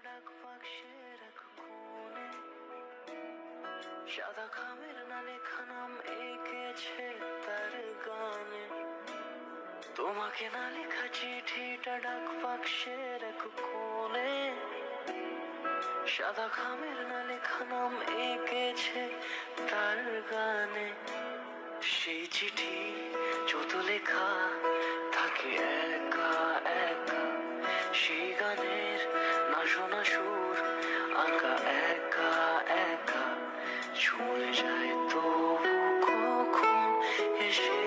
ডাক বাক্সের এক কোণে সাদা খামের না লেখা নাম এঁকেছে তার গানে। তোমাকে না লেখা চিঠিটা ডাক বাক্সের এক কোণে সাদা খামের না লেখা নাম এঁকেছে তার গানে। সেই চিঠি যত লেখা থাকে একা একা, সেই গানের না শোনা সুর আঁকা একা একা ছুঁয়ে যায় তবু কখন এসে।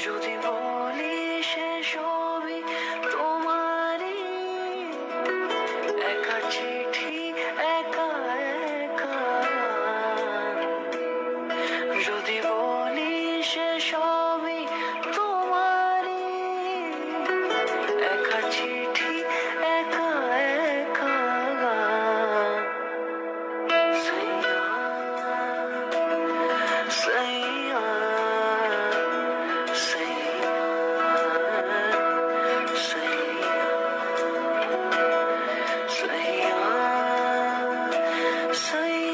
যদি বলি সে সবই তোমারই, একা চিঠি একা একা। যদি বলি সে সবই তোমারই, একা চিঠি একা একা। সাইয়া সাইয়া সাইয়া সাইয়া সাইয়া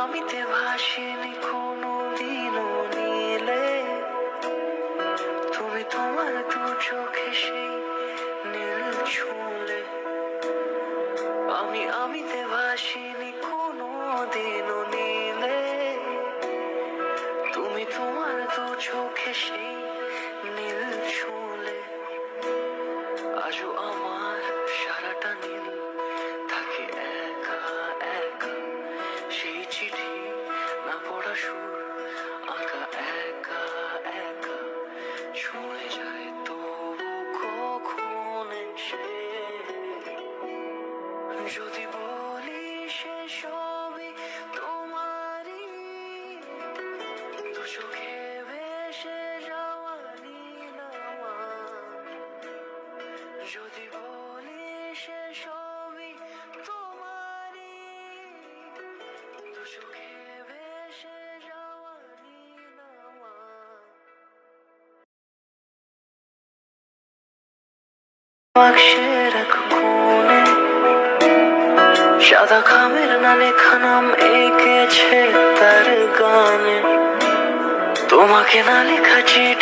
আমিতে ভাসিনি কোনো দিনও নীলে, তুমি তোমার দু চোখে সেই নীল ছুঁলে। আমিতে ভাসিনি কোনো দিনও নীলে, তুমি তোমার দু চোখে সেই নীল ছুঁলে। আজও আমার সারাটা নীল থাকে একা একা, সেই চিঠি না পড়া সুর আঁকা একা একা ছুঁয়ে যায় তবু কখন এসে। যদি বলি সে সবই তোমারই, দু চোখে ভেসে যাওয়া নীল আমার। যদি বলি সে সবই তোমারই, দু চোখে ভেসে যাওয়া নীল আমার। বাক্সের এক কোণে সাদা খামের না লেখা নাম এঁকেছে তার গানে। তোমাকে না লেখা চিঠি